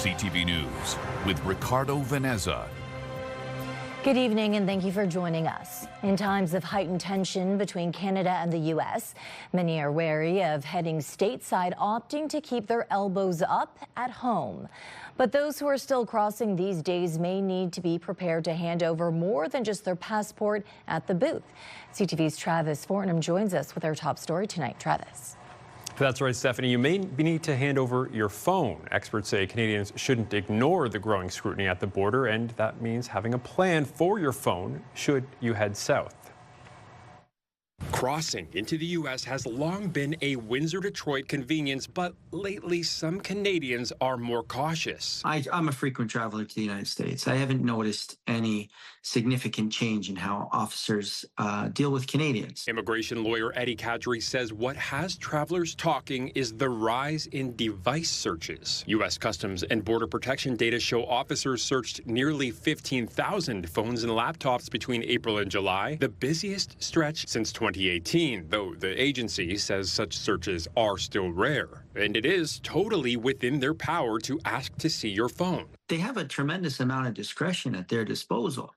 CTV News with Ricardo Veneza. Good evening and thank you for joining us. In times of heightened tension between Canada and the U.S., many are wary of heading stateside, opting to keep their elbows up at home. But those who are still crossing these days may need to be prepared to hand over more than just their passport at the booth. CTV's Travis Fortnum joins us with our top story tonight. Travis. That's right, Stephanie. You may need to hand over your phone. Experts say Canadians shouldn't ignore the growing scrutiny at the border, and that means having a plan for your phone should you head south. Crossing into the U.S. has long been a Windsor-Detroit convenience, but lately some Canadians are more cautious. I'm a frequent traveler to the United States. I haven't noticed any significant change in how officers deal with Canadians. Immigration lawyer Eddie Kadri says what has travelers talking is the rise in device searches. U.S. Customs and Border Protection data show officers searched nearly 15,000 phones and laptops between April and July, the busiest stretch since 2018, though the agency says such searches are still rare. And it is totally within their power to ask to see your phone. They have a tremendous amount of discretion at their disposal,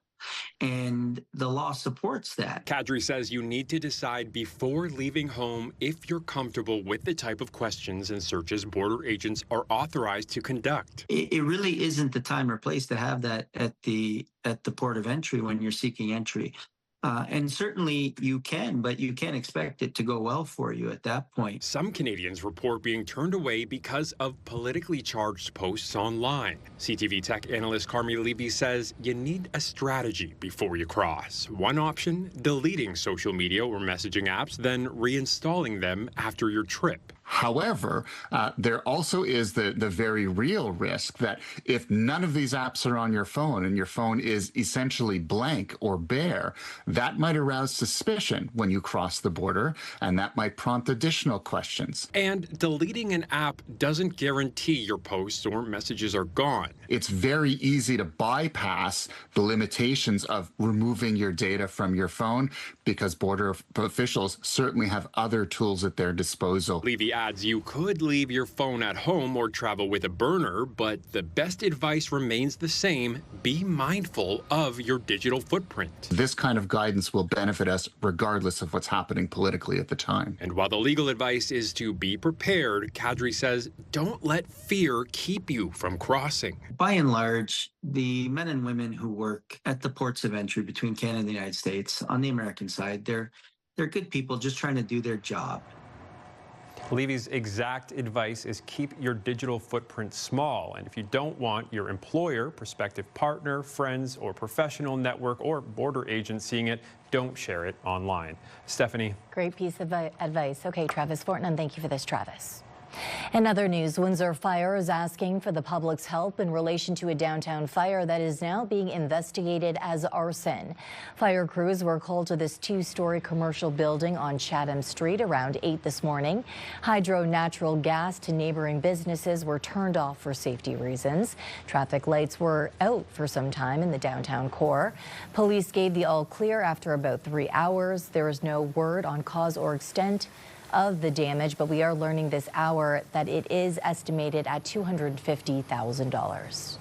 and the law supports that. Kadri says you need to decide before leaving home if you're comfortable with the type of questions and searches border agents are authorized to conduct. It really isn't the time or place to have that at the port of entry when you're seeking entry. And certainly you can, but you can't expect it to go well for you at that point. Some Canadians report being turned away because of politically charged posts online. CTV tech analyst Carmi Levy says you need a strategy before you cross. One option, deleting social media or messaging apps, then reinstalling them after your trip. However, there also is the very real risk that if none of these apps are on your phone and your phone is essentially blank or bare, that might arouse suspicion when you cross the border, and that might prompt additional questions. And deleting an app doesn't guarantee your posts or messages are gone. It's very easy to bypass the limitations of removing your data from your phone because border officials certainly have other tools at their disposal. Levy adds you could leave your phone at home or travel with a burner, but the best advice remains the same. Be mindful of your digital footprint. This kind of guidance will benefit us regardless of what's happening politically at the time. And while the legal advice is to be prepared, Kadri says don't let fear keep you from crossing. By and large, the men and women who work at the ports of entry between Canada and the United States on the American side, they're good people just trying to do their job. Levy's exact advice is keep your digital footprint small. And if you don't want your employer, prospective partner, friends, or professional network or border agent seeing it, don't share it online. Stephanie. Great piece of advice. Okay, Travis Fortnum, thank you for this, Travis. In other news, Windsor Fire is asking for the public's help in relation to a downtown fire that is now being investigated as arson. Fire crews were called to this two-story commercial building on Chatham Street around 8 this morning. Hydro natural gas to neighboring businesses were turned off for safety reasons. Traffic lights were out for some time in the downtown core. Police gave the all clear after about 3 hours. There is no word on cause or extent of the damage, but we are learning this hour that it is estimated at $250,000.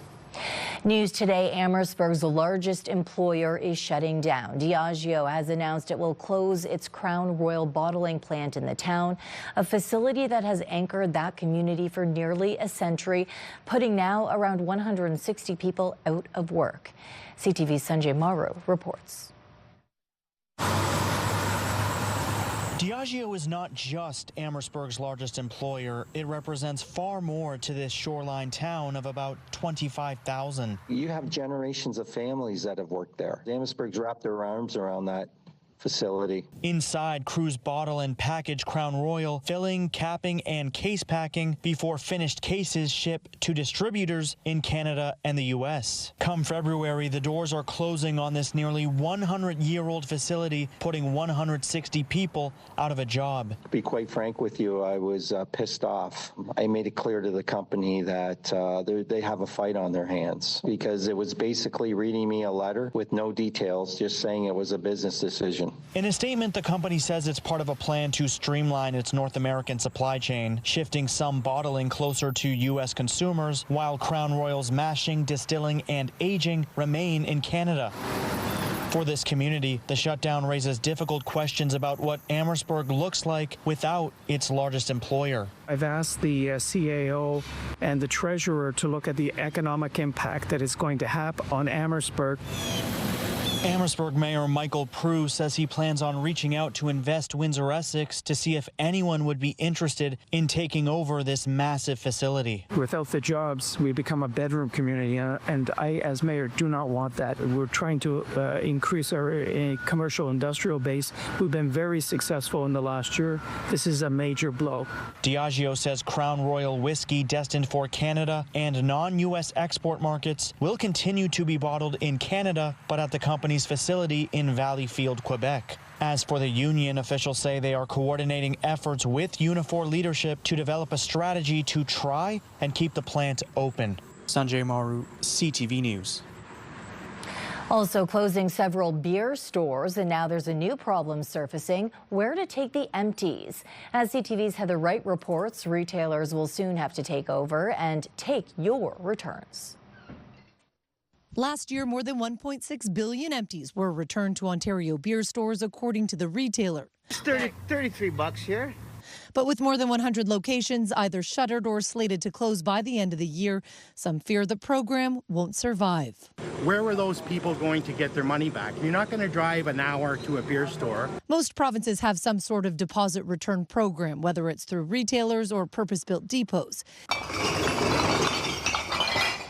News today, Amherstburg's largest employer is shutting down. Diageo has announced it will close its Crown Royal bottling plant in the town, a facility that has anchored that community for nearly a century, putting now around 160 people out of work. CTV's Sanjay Maru reports. Diageo is not just Amherstburg's largest employer. It represents far more to this shoreline town of about 25,000. You have generations of families that have worked there. Amherstburg's wrapped their arms around that facility. Inside, crews bottle and package Crown Royal, filling, capping, and case packing before finished cases ship to distributors in Canada and the U.S. Come February, the doors are closing on this nearly 100-year-old facility, putting 160 people out of a job. To be quite frank with you, I was pissed off. I made it clear to the company that they have a fight on their hands because it was basically reading me a letter with no details, just saying it was a business decision. season. In a statement, the company says it's part of a plan to streamline its North American supply chain, shifting some bottling closer to U.S. consumers, while Crown Royal's mashing, distilling, and aging remain in Canada. For this community, the shutdown raises difficult questions about what Amherstburg looks like without its largest employer. I've asked the CAO and the treasurer to look at the economic impact that is going to happen on Amherstburg. Amherstburg Mayor Michael Prue says he plans on reaching out to Invest Windsor Essex to see if anyone would be interested in taking over this massive facility. Without the jobs, we become a bedroom community, and I, as mayor, do not want that. We're trying to increase our commercial industrial base. We've been very successful in the last year. This is a major blow. Diageo says Crown Royal whiskey destined for Canada and non-U.S. export markets will continue to be bottled in Canada, but at the company's facility in Valleyfield, Quebec. As for the union, officials say they are coordinating efforts with Unifor leadership to develop a strategy to try and keep the plant open. Sanjay Maru, CTV News. Also closing several beer stores, and now there's a new problem surfacing: where to take the empties. As CTV's Heather Wright reports, retailers will soon have to take over and take your returns. Last year, more than 1.6 billion empties were returned to Ontario beer stores, according to the retailer. It's $33 here. But with more than 100 locations either shuttered or slated to close by the end of the year, some fear the program won't survive. Where were those people going to get their money back? You're not going to drive an hour to a beer store. Most provinces have some sort of deposit return program, whether it's through retailers or purpose-built depots.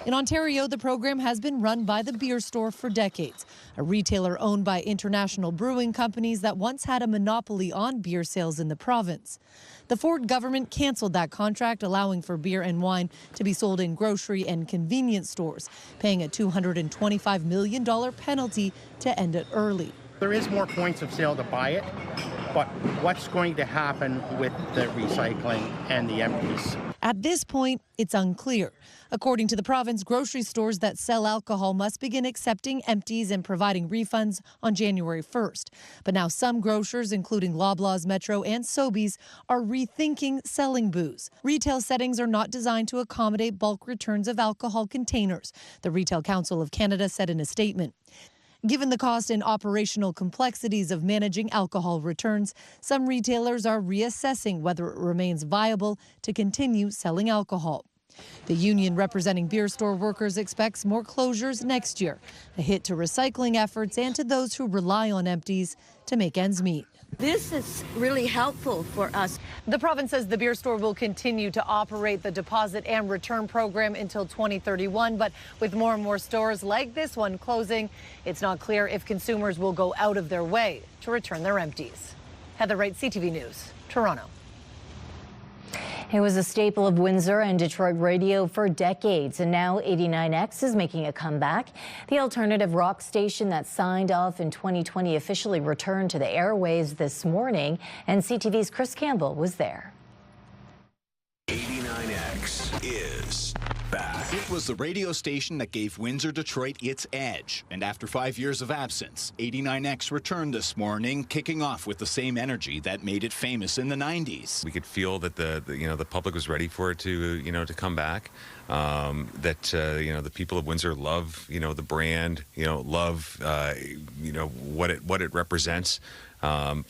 In Ontario, the program has been run by the beer store for decades, a retailer owned by international brewing companies that once had a monopoly on beer sales in the province. The Ford government canceled that contract, allowing for beer and wine to be sold in grocery and convenience stores, paying a $225 million penalty to end it early. There is more points of sale to buy it, but what's going to happen with the recycling and the empties? At this point, it's unclear. According to the province, grocery stores that sell alcohol must begin accepting empties and providing refunds on January 1st. But now some grocers, including Loblaws, Metro, and Sobeys, are rethinking selling booze. Retail settings are not designed to accommodate bulk returns of alcohol containers, the Retail Council of Canada said in a statement. Given the cost and operational complexities of managing alcohol returns, some retailers are reassessing whether it remains viable to continue selling alcohol. The union representing beer store workers expects more closures next year, a hit to recycling efforts and to those who rely on empties to make ends meet. This is really helpful for us. The province says the beer store will continue to operate the deposit and return program until 2031, but with more and more stores like this one closing, it's not clear if consumers will go out of their way to return their empties. Heather Wright, CTV News, Toronto. It was a staple of Windsor and Detroit radio for decades, and now 89X is making a comeback. The alternative rock station that signed off in 2020 officially returned to the airwaves this morning, and CTV's Chris Campbell was there. 89X is back. It was the radio station that gave Windsor Detroit its edge. And after 5 years of absence, 89X returned this morning, kicking off with the same energy that made it famous in the 90s. We could feel that the public was ready for it to come back. The people of Windsor love the brand, love what it represents. I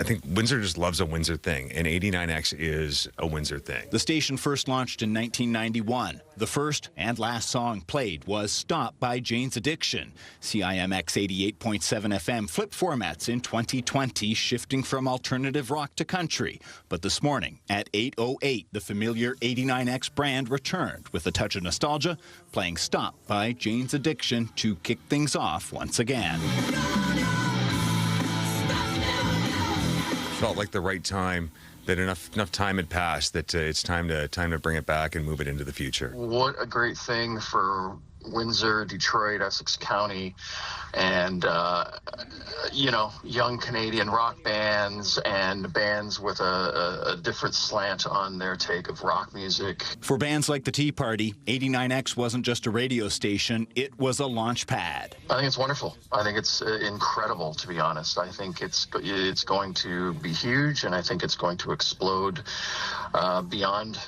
think Windsor just loves a Windsor thing, and 89X is a Windsor thing. The station first launched in 1991. The first and last song played was Stop by Jane's Addiction. CIMX 88.7 FM flipped formats in 2020, shifting from alternative rock to country. But this morning at 8:08, the familiar 89X brand returned with a touch of nostalgia, playing Stop by Jane's Addiction to kick things off once again. Felt like the right time, that enough time had passed, that it's time to bring it back and move it into the future. What a great thing for Windsor, Detroit, Essex County, and young Canadian rock bands and bands with a different slant on their take of rock music. For bands like the Tea Party, 89X wasn't just a radio station, it was a launch pad. I think it's wonderful. I think it's incredible, to be honest. I think it's going to be huge, and I think it's going to explode beyond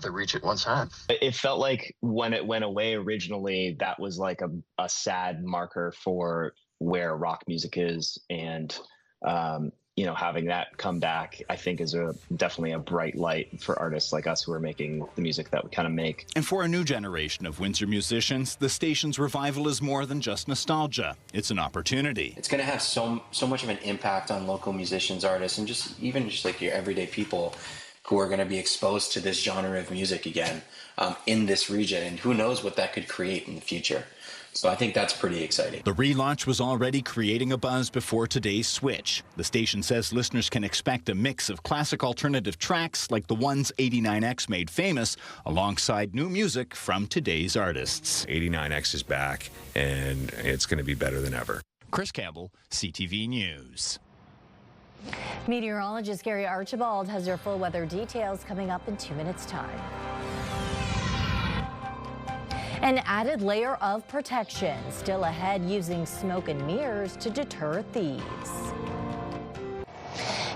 the reach it once had. It felt like when it went away originally, that was like a sad marker for where rock music is, and having that come back, I think, is definitely a bright light for artists like us who are making the music that we kind of make. And for a new generation of Windsor musicians, the station's revival is more than just nostalgia. It's an opportunity. It's going to have so much of an impact on local musicians, artists, and just like your everyday people who are going to be exposed to this genre of music again in this region. And who knows what that could create in the future. So I think that's pretty exciting. The relaunch was already creating a buzz before today's switch. The station says listeners can expect a mix of classic alternative tracks like the ones 89X made famous, alongside new music from today's artists. 89X is back, and it's going to be better than ever. Chris Campbell, CTV News. Meteorologist Gary Archibald has your full weather details coming up in 2 minutes' time. An added layer of protection still ahead, using smoke and mirrors to deter thieves.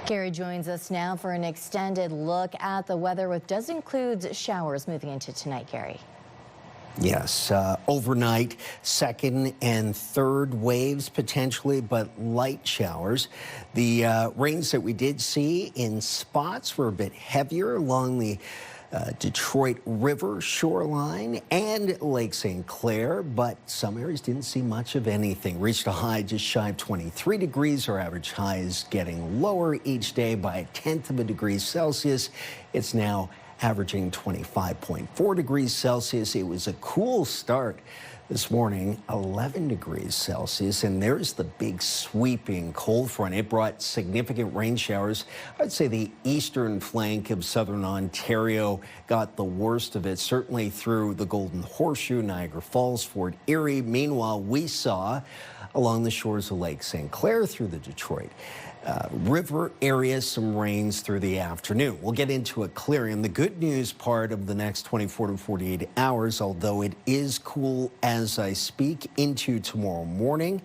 Gary joins us now for an extended look at the weather, which does include showers moving into tonight, Gary. Yes, overnight, second and third waves potentially, but light showers. The rains that we did see in spots were a bit heavier along the Detroit River shoreline and Lake St. Clair, but some areas didn't see much of anything. Reached a high just shy of 23 degrees. Our average high is getting lower each day by 1/10 of a degree Celsius. It's now averaging 25.4 degrees Celsius. It was a cool start this morning, 11 degrees Celsius, and there's the big sweeping cold front. It brought significant rain showers. I'd say the eastern flank of southern Ontario got the worst of it, certainly through the Golden Horseshoe, Niagara Falls, Fort Erie. Meanwhile, we saw along the shores of Lake St. Clair through the Detroit River area some rains through the afternoon. We'll get into a clearing. The good news part of the next 24 to 48 hours, although it is cool as I speak into tomorrow morning,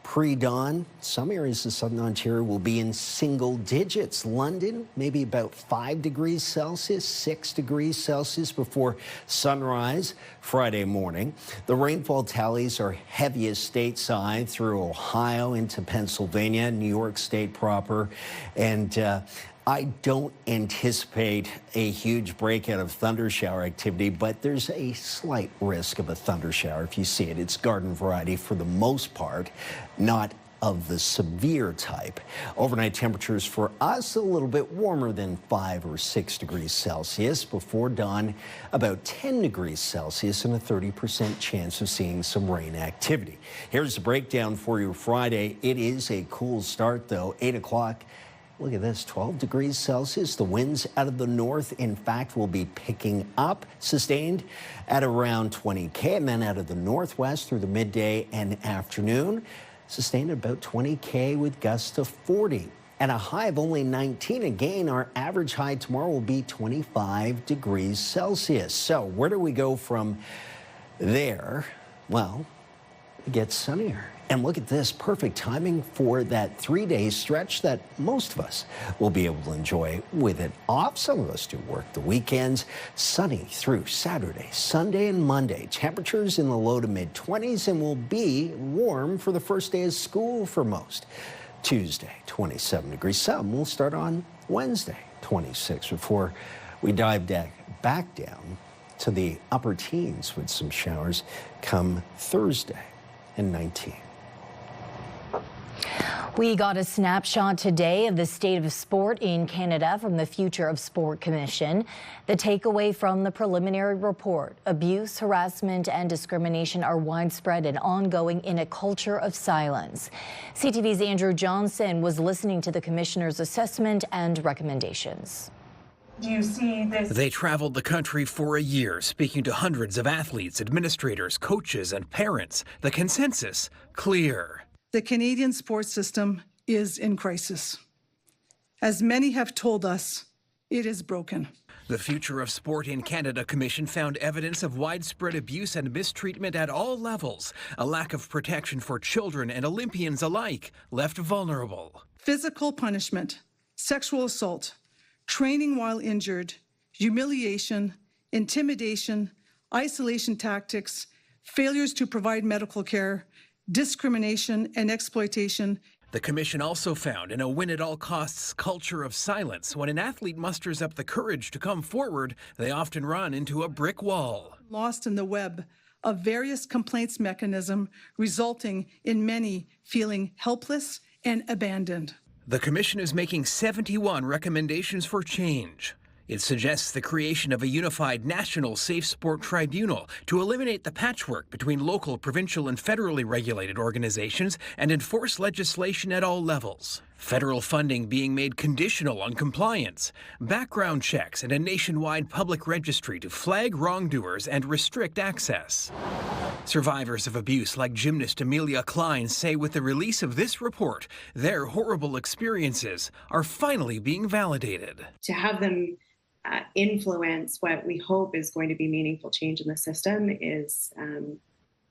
pre-dawn, some areas of southern Ontario will be in single digits. London, maybe about 5 degrees Celsius, 6 degrees Celsius before sunrise Friday morning. The rainfall tallies are heaviest stateside through Ohio into Pennsylvania, New York State proper, and I don't anticipate a huge breakout of thundershower activity, but there's a slight risk of a thundershower if you see it. It's garden variety for the most part, not of the severe type. Overnight temperatures for us a little bit warmer than 5 or 6 degrees Celsius. Before dawn, about 10 degrees Celsius and a 30% chance of seeing some rain activity. Here's a breakdown for you Friday. It is a cool start though. 8 o'clock. Look at this, 12 degrees Celsius. The winds out of the north, in fact, will be picking up, sustained at around 20 and then out of the northwest through the midday and afternoon, sustained at about 20 with gusts of 40. At a high of only 19, again, our average high tomorrow will be 25 degrees Celsius. So where do we go from there? Well, it gets sunnier. And look at this, perfect timing for that 3-day stretch that most of us will be able to enjoy with it off. Some of us do work the weekends. Sunny through Saturday, Sunday, and Monday. Temperatures in the low to mid-20s and will be warm for the first day of school for most. Tuesday, 27 degrees. Some will start on Wednesday, 26, before we dive back down to the upper teens with some showers come Thursday and 19. We got a snapshot today of the state of sport in Canada from the Future of Sport Commission. The takeaway from the preliminary report: abuse, harassment, and discrimination are widespread and ongoing in a culture of silence. CTV's Andrew Johnson was listening to the commissioner's assessment and recommendations. Do you see this? They traveled the country for a year, speaking to hundreds of athletes, administrators, coaches, and parents. The consensus, clear. The Canadian sports system is in crisis. As many have told us, it is broken. The Future of Sport in Canada Commission found evidence of widespread abuse and mistreatment at all levels. A lack of protection for children and Olympians alike left vulnerable. Physical punishment, sexual assault, training while injured, humiliation, intimidation, isolation tactics, failures to provide medical care, discrimination, and exploitation. The commission also found in a win-at-all-costs culture of silence, when an athlete musters up the courage to come forward, they often run into a brick wall. Lost in the web of various complaints mechanism, resulting in many feeling helpless and abandoned. The commission is making 71 recommendations for change. It suggests the creation of a unified national safe sport tribunal to eliminate the patchwork between local, provincial, and federally regulated organizations and enforce legislation at all levels. Federal funding being made conditional on compliance, background checks, and a nationwide public registry to flag wrongdoers and restrict access. Survivors of abuse like gymnast Amelia Klein say with the release of this report, their horrible experiences are finally being validated. To have them influence what we hope is going to be meaningful change in the system is,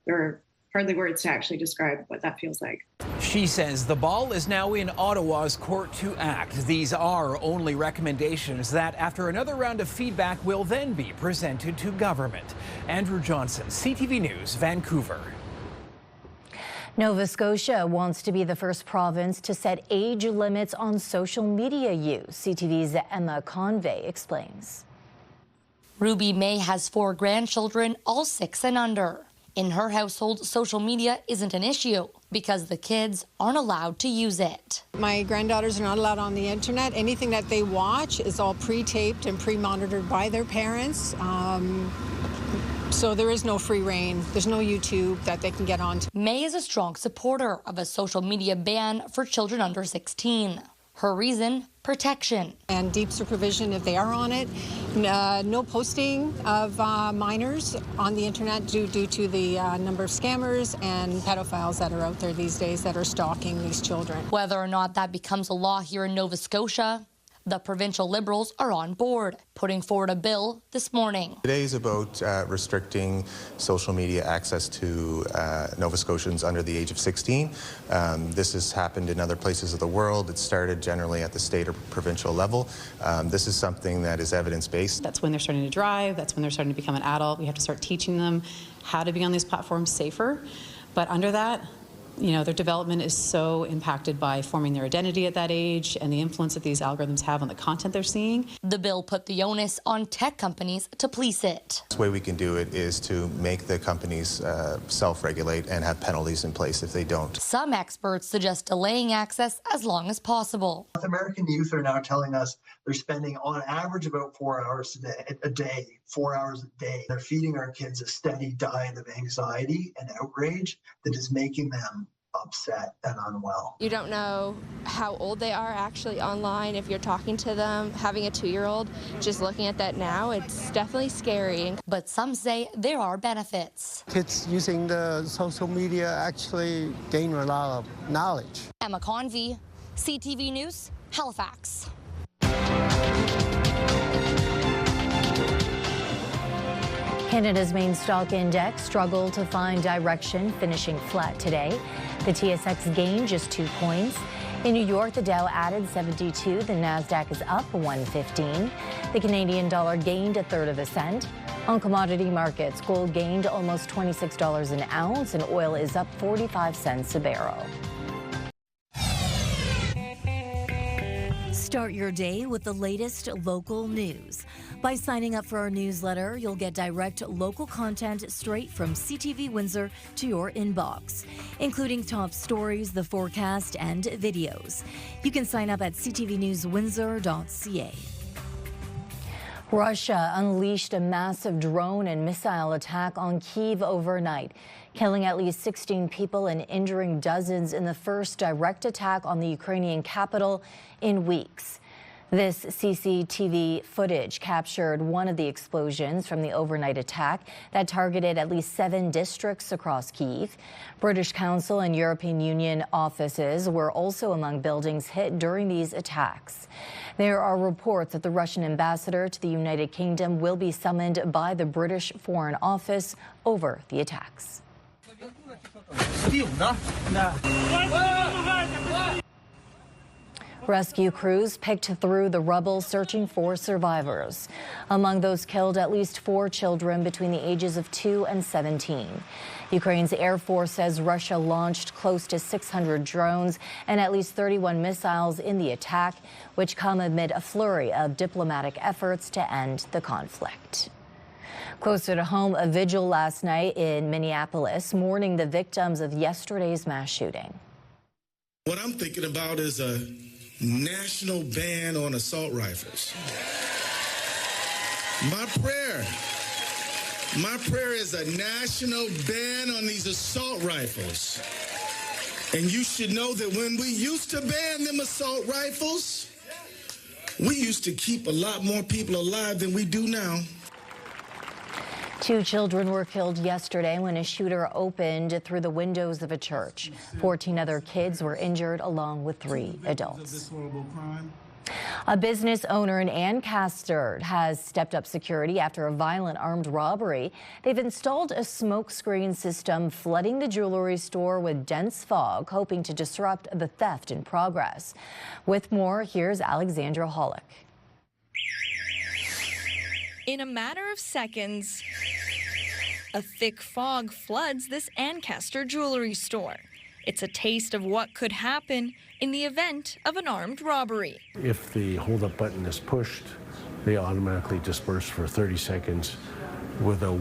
there are hardly words to actually describe what that feels like. She says the ball is now in Ottawa's court to act. These are only recommendations that, after another round of feedback, will then be presented to government. Andrew Johnson, CTV News, Vancouver. Nova Scotia wants to be the first province to set age limits on social media use. CTV's Emma Convey explains. Ruby May has 4 grandchildren, all 6 and under. In her household, social media isn't an issue because the kids aren't allowed to use it. My granddaughters are not allowed on the internet. Anything that they watch is all pre-taped and pre-monitored by their parents. So there is no free reign. There's no YouTube that they can get on. May is a strong supporter of a social media ban for children under 16. Her reason, protection. And deep supervision if they are on it. No posting of minors on the internet due to the number of scammers and pedophiles that are out there these days that are stalking these children. Whether or not that becomes a law here in Nova Scotia, the provincial Liberals are on board, putting forward a bill this morning. Today is about restricting social media access to Nova Scotians under the age of 16. This has happened in other places of the world. It started generally at the state or provincial level. This is something that is evidence-based. That's when they're starting to drive. That's when they're starting to become an adult. We have to start teaching them how to be on these platforms safer. But under that, you know, their development is so impacted by forming their identity at that age and the influence that these algorithms have on the content they're seeing. The bill put the onus on tech companies to police it. The way we can do it is to make the companies self-regulate and have penalties in place if they don't. Some experts suggest delaying access as long as possible. North American youth are now telling us they're spending on average about 4 hours a day, 4 hours a day. They're feeding our kids a steady diet of anxiety and outrage that is making them upset and unwell. You don't know how old they are actually online if you're talking to them. Having a 2-year-old, just looking at that now, it's definitely scary. But some say there are benefits. Kids using the social media actually gain a lot of knowledge. Emma Convey, CTV News, Halifax. Canada's main stock index struggled to find direction, finishing flat today. The TSX gained just 2 points. In New York, the Dow added 72. The Nasdaq is up 115. The Canadian dollar gained 1/3 of a cent. On commodity markets, gold gained almost $26 an ounce, and oil is up 45 cents a barrel. Start your day with the latest local news. By signing up for our newsletter, you'll get direct local content straight from CTV Windsor to your inbox, including top stories, the forecast, and videos. You can sign up at ctvnewswindsor.ca. Russia unleashed a massive drone and missile attack on Kyiv overnight, killing at least 16 people and injuring dozens in the first direct attack on the Ukrainian capital in weeks. This CCTV footage captured one of the explosions from the overnight attack that targeted at least 7 districts across Kyiv. British Council and European Union offices were also among buildings hit during these attacks. There are reports that the Russian ambassador to the United Kingdom will be summoned by the British Foreign Office over the attacks. Rescue crews picked through the rubble searching for survivors. Among those killed, at least 4 children between the ages of 2 and 17. Ukraine's Air Force says Russia launched close to 600 drones and at least 31 missiles in the attack, which come amid a flurry of diplomatic efforts to end the conflict. Closer to home, a vigil last night in Minneapolis mourning the victims of yesterday's mass shooting. What I'm thinking about is a national ban on assault rifles. My prayer is a national ban on these assault rifles. And you should know that when we used to ban them assault rifles, we used to keep a lot more people alive than we do now. 2 children were killed yesterday when a shooter opened through the windows of a church. 14 other kids were injured, along with 3 adults. A business owner in Ancaster has stepped up security after a violent armed robbery. They've installed a smoke screen system flooding the jewelry store with dense fog, hoping to disrupt the theft in progress. With more, here's Alexandra Hollick. In a matter of seconds, a thick fog floods this Ancaster jewelry store. It's a taste of what could happen in the event of an armed robbery. If the hold-up button is pushed, they automatically disperse for 30 seconds with a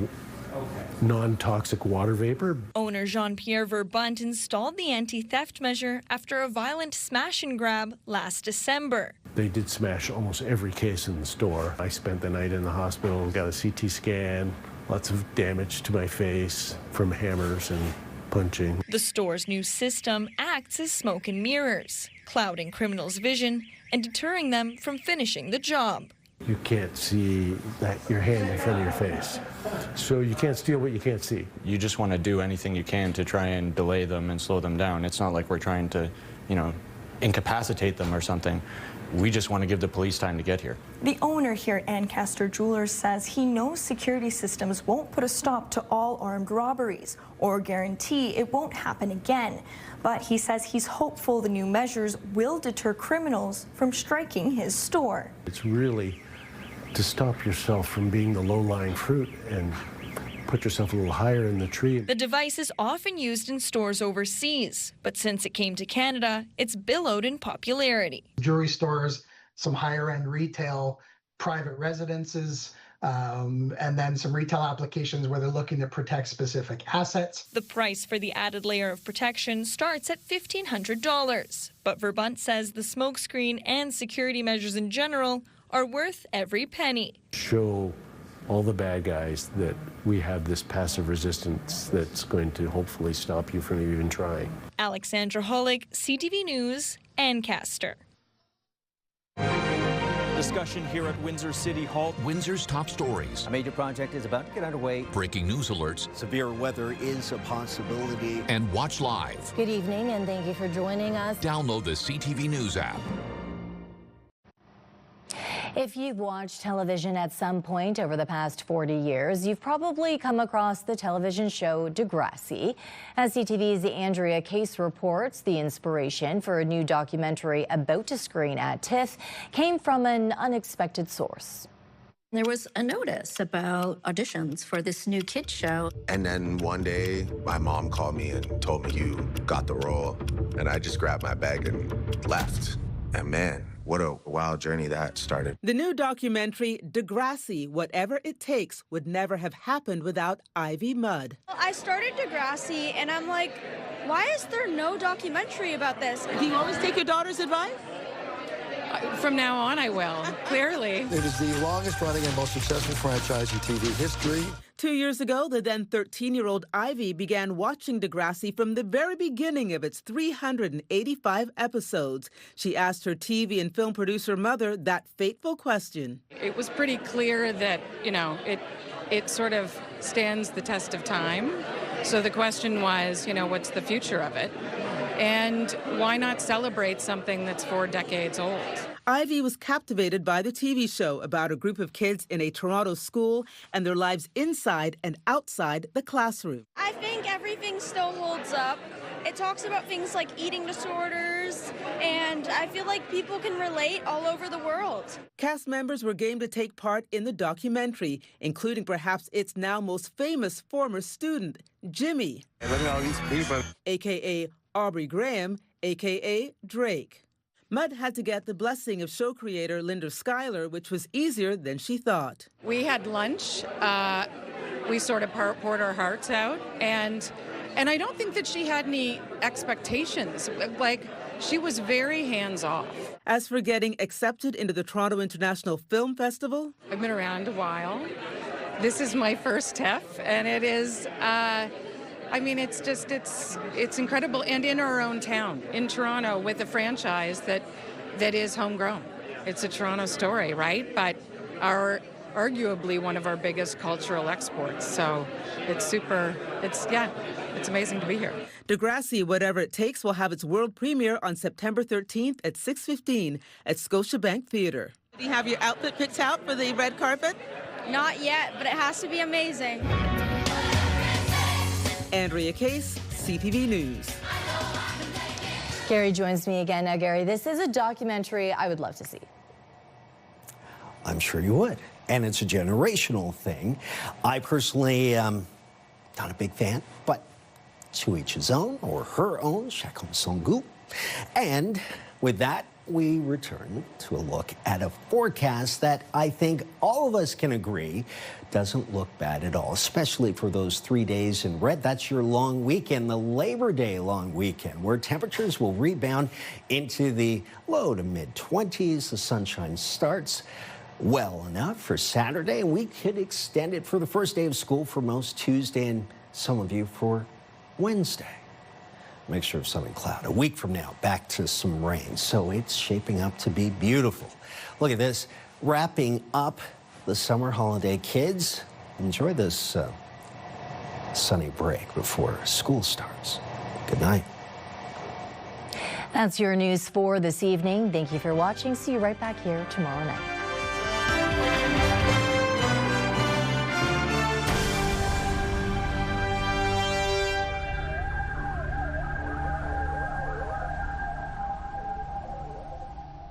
non-toxic water vapor. Owner Jean-Pierre Verbunt installed the anti-theft measure after a violent smash and grab last December. They did smash almost every case in the store. I spent the night in the hospital, got a CT scan, lots of damage to my face from hammers and punching. The store's new system acts as smoke and mirrors, clouding criminals' vision and deterring them from finishing the job. You can't see your hand in front of your face, so you can't steal what you can't see. You just want to do anything you can to try and delay them and slow them down. It's not like we're trying to, incapacitate them or something. We just want to give the police time to get here. The owner here at Ancaster Jewelers says he knows security systems won't put a stop to all armed robberies or guarantee it won't happen again. But he says he's hopeful the new measures will deter criminals from striking his store. It's really to stop yourself from being the low-lying fruit and put yourself a little higher in the tree. The device is often used in stores overseas, but since it came to Canada, it's billowed in popularity. Jewelry stores, some higher-end retail, private residences, and then some retail applications where they're looking to protect specific assets. The price for the added layer of protection starts at $1,500, but Verbunt says the smokescreen and security measures in general are worth every penny. Show all the bad guys that we have this passive resistance that's going to hopefully stop you from even trying. Alexandra Hollick, CTV News, Ancaster. Discussion here at Windsor City Hall. Windsor's top stories. A major project is about to get underway. Breaking news alerts. Severe weather is a possibility. And watch live. Good evening, and thank you for joining us. Download the CTV News app. If you've watched television at some point over the past 40 years, you've probably come across the television show Degrassi. As CTV's Andrea Case reports, the inspiration for a new documentary about to screen at TIFF came from an unexpected source. There was a notice about auditions for this new kids show. And then one day, my mom called me and told me, "You got the role." And I just grabbed my bag and left. And man, what a wild journey that started. The new documentary, Degrassi, Whatever It Takes, would never have happened without Ivy Mudd. I started Degrassi, and I'm like, why is there no documentary about this? Do you always take your daughter's advice? From now on, I will, clearly. It is the longest running and most successful franchise in TV history. 2 years ago, the then 13-year-old Ivy began watching Degrassi from the very beginning of its 385 episodes. She asked her TV and film producer mother that fateful question. It was pretty clear that, it sort of stands the test of time. So the question was, what's the future of it? And why not celebrate something that's 4 decades old? Ivy was captivated by the TV show about a group of kids in a Toronto school and their lives inside and outside the classroom. I think everything still holds up. It talks about things like eating disorders, and I feel like people can relate all over the world. Cast members were game to take part in the documentary, including perhaps its now most famous former student, Jimmy, a.k.a. Aubrey Graham, a.k.a. Drake. Mudd had to get the blessing of show creator Linda Schuyler, which was easier than she thought. We had lunch. We sort of poured our hearts out, and I don't think that she had any expectations. She was very hands-off. As for getting accepted into the Toronto International Film Festival, I've been around a while. This is my first TEF, and it is... it's incredible, and in our own town, in Toronto, with a franchise that is homegrown. It's a Toronto story, right? But arguably one of our biggest cultural exports. So it's amazing to be here. Degrassi, Whatever It Takes, will have its world premiere on September 13th at 6:15 at Scotiabank Theatre. Do you have your outfit picked out for the red carpet? Not yet, but it has to be amazing. Andrea Case, CTV News. Gary joins me again. Now, Gary, this is a documentary I would love to see. I'm sure you would. And it's a generational thing. I personally, not a big fan, but to each his own, or her own, chacun son goût. And with that, we return to a look at a forecast that I think all of us can agree doesn't look bad at all, especially for those 3 days in red. That's your long weekend, the Labor Day long weekend, where temperatures will rebound into the low to mid-20s. The sunshine starts well enough for Saturday, and we could extend it for the first day of school for most Tuesday, and some of you for Wednesday. Mixture of sun and cloud. A week from now, back to some rain. So it's shaping up to be beautiful. Look at this. Wrapping up the summer holiday. Kids, enjoy this sunny break before school starts. Good night. That's your news for this evening. Thank you for watching. See you right back here tomorrow night.